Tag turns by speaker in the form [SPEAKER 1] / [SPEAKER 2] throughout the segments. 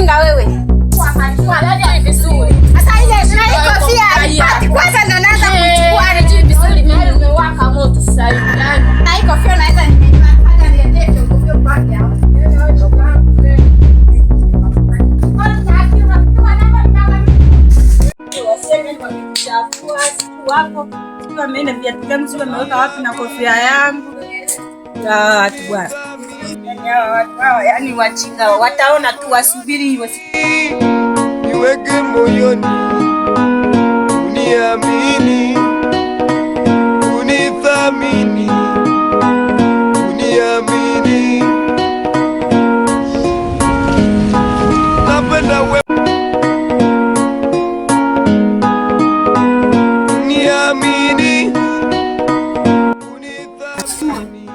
[SPEAKER 1] mjinga wewe. Kwa vizuri. Sasa ile kofia kwanza ndo naanza kuchukua ile vizuri mimi umewaka moto sasa hivi. Na hii kofia naweza nimepata niendeshe kofia pale hapo. Wako ameenda viatu vyangu sio ameweka wapi na kofia yangu. Watu bwana. Yaani wachinga wataona tu wasubiri
[SPEAKER 2] niweke moyoni, uniamini, unithamini, uniamini. Napenda wewe, uniamini, unithamini.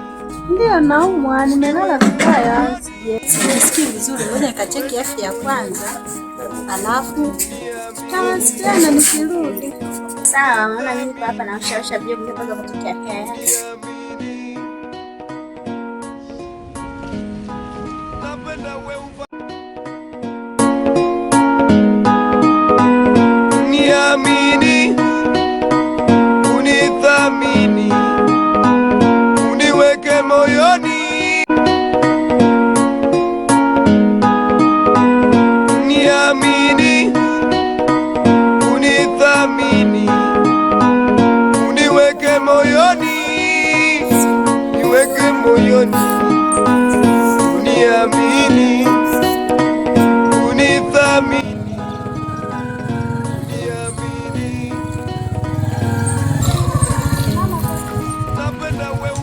[SPEAKER 1] Ndio naumwa, nimelala vibaya. Sisikii vizuri, ngoja nikacheki afya ya kwanza. Alafu tawasiliana nikirudi. Sawa, maana mimi hapa na ushawisha vyombo mpaka kutokea haya.
[SPEAKER 2] Niamini, unithamini, uniweke moyoni. Niamini, unithamini, uniweke moyoni, niweke moyoni. Uniamini, unithamini, uniamini. Napenda wewe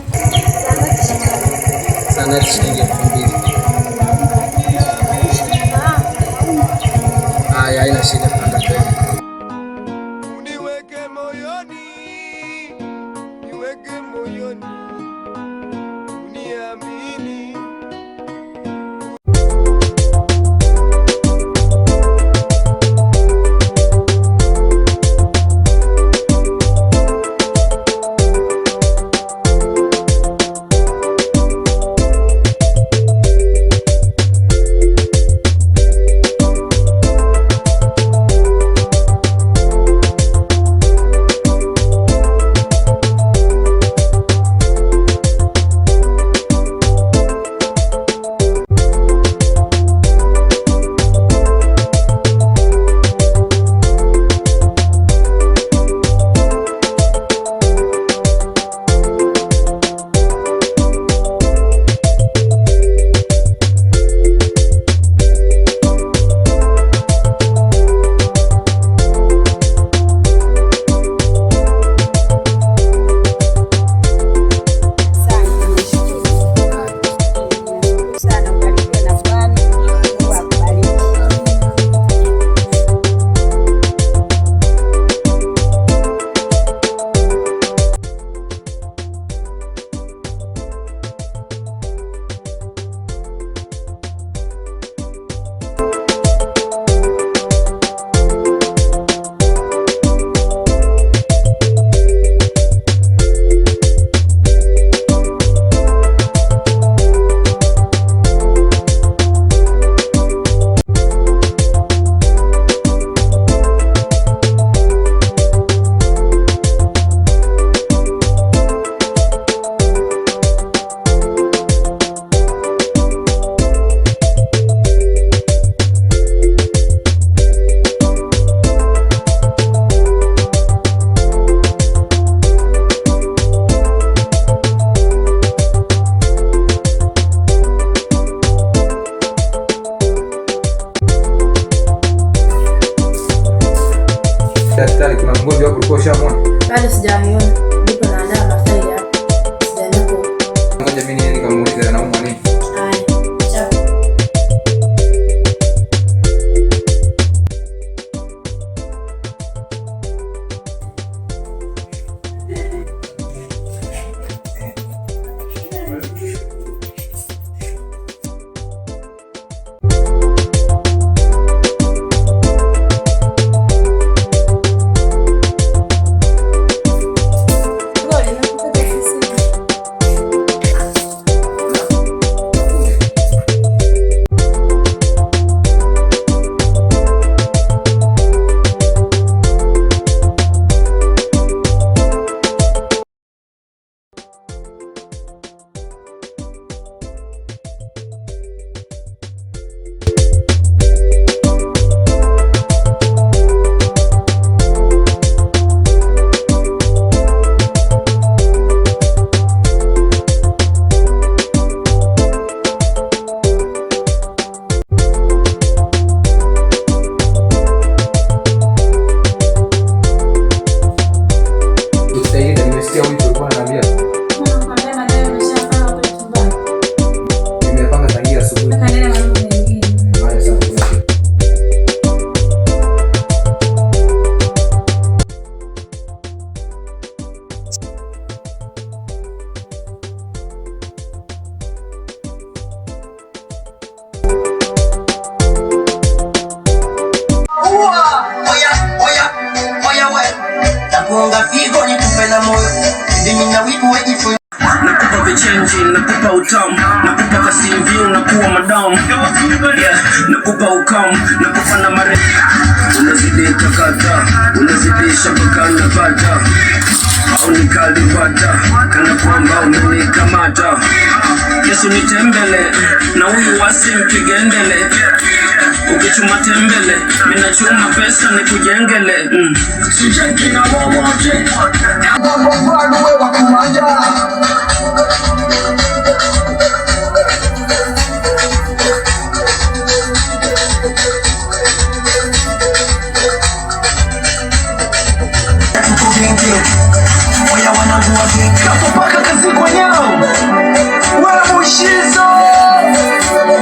[SPEAKER 3] sana shilingi 2000. Haya, haina shida.
[SPEAKER 2] Uniweke moyoni, niweke moyoni, uniamini.
[SPEAKER 4] nakupa utamu, nakupa kasivi unakuwa madamu. Nakupa ukamu, nakupa na marefu. Unazidi takata, unazidisha mpaka napata. Au nikalipata, kana kwamba umenikamata. Yesu nitembele, na huyu wasi mpige ndele. Ukichuma tembele, mina chuma pesa nikujengele. Sijeki na wowote, mambo bado wewa kumanja. Oya wanangu wa gengi kapopaka kazi kwenyao. Wewe mushizo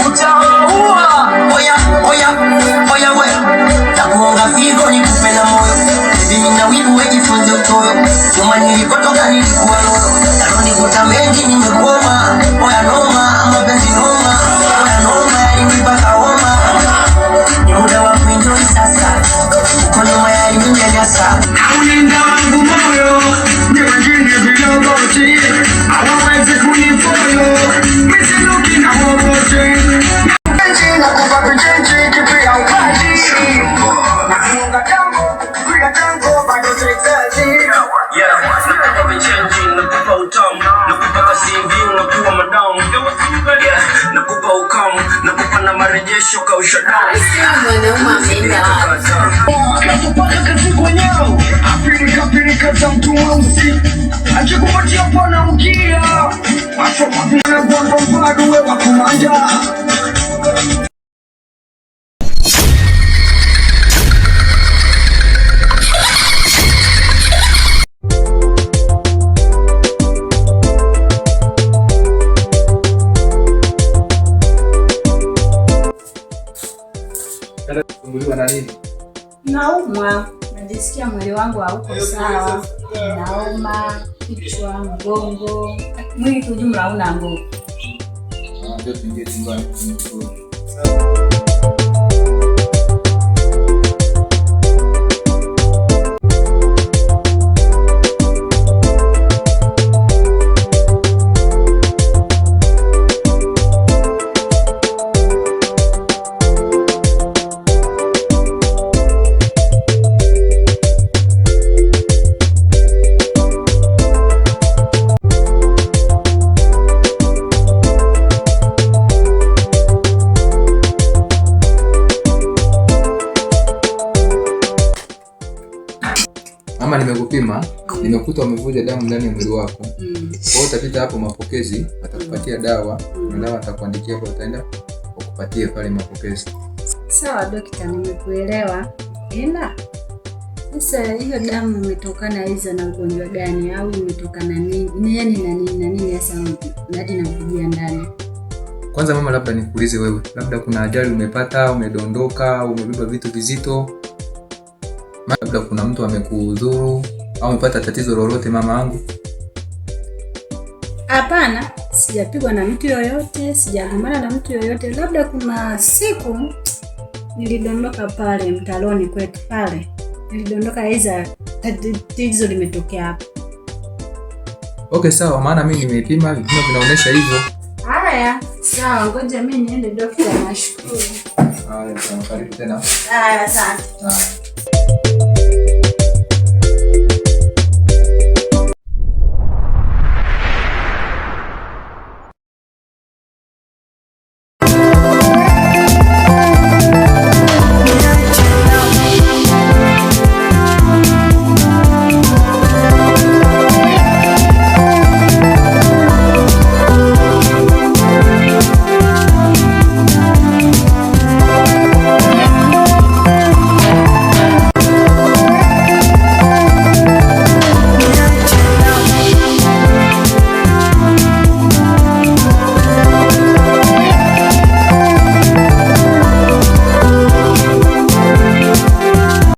[SPEAKER 4] utaua. Oya we nakuonga figo nikupe na moyo. Mimi na wibu wejifunze utoyo. Nyuma nilikotoka nilikuwa lolo. Lalo nikuta mengi nimekoma. Oya noma, mapenzi noma. Oya noma, yalinipaka homa. Ni muda wa kuenjoy sasa. Uko nyuma yalininyanyasa. Ulinda wangu moyo, ni wengine vilogoti. Hawawezi kunifoyo, mitiluki na wowote. Nakupa kujenji kipi ya upaji. Nakuunga tango, kuya tango, bado taitaji. Nakupa kujenji, nakupa utamu. Nakupa kasivi, unakuwa madamu. Nakupa ukamu, nakupa na marejesho kausha damu.
[SPEAKER 1] Mwanaume ameenda wapi?
[SPEAKER 4] Kapopaka kazi kwenyao. Apirika za mtu mweusi. Akikupatia pana mkia. Masoma vina kwamba bado wewa kumanja.
[SPEAKER 3] Kusumbuliwa na nini?
[SPEAKER 1] Naumwa, najisikia mwili wangu hauko sawa. Nauma, kichwa, mgongo, mwili kwa ujumla hauna nguvu.
[SPEAKER 3] Ndio tuingie chumbani. Ama nimekupima, nimekuta umevuja damu ndani ya mwili wako. Kwa hiyo utapita hapo mapokezi, atakupatia dawa, na dawa atakuandikia hapo, utaenda ukupatie pale mapokezi.
[SPEAKER 1] Sawa dokta, nimekuelewa. Ila sasa hiyo damu imetokana hizo na ugonjwa gani au imetokana nini? Ni yani na nini hasa hadi nakujia ndani?
[SPEAKER 3] Kwanza mama, labda nikuulize wewe, labda kuna ajali umepata, umedondoka, umebeba vitu vizito? Labda kuna mtu amekudhuru au umepata tatizo lolote mama yangu?
[SPEAKER 1] Hapana, sijapigwa na mtu yoyote, sijagombana na mtu yoyote. Labda kuna siku nilidondoka pale mtaloni kwetu pale. Nilidondoka hizo tatizo limetokea hapo.
[SPEAKER 3] Okay, sawa, maana mimi nimepima, vipimo vinaonyesha hivyo.
[SPEAKER 1] Haya, sawa, ngoja mimi niende dokta, nashukuru.
[SPEAKER 3] Haya, karibu tena.
[SPEAKER 1] Haya, asante.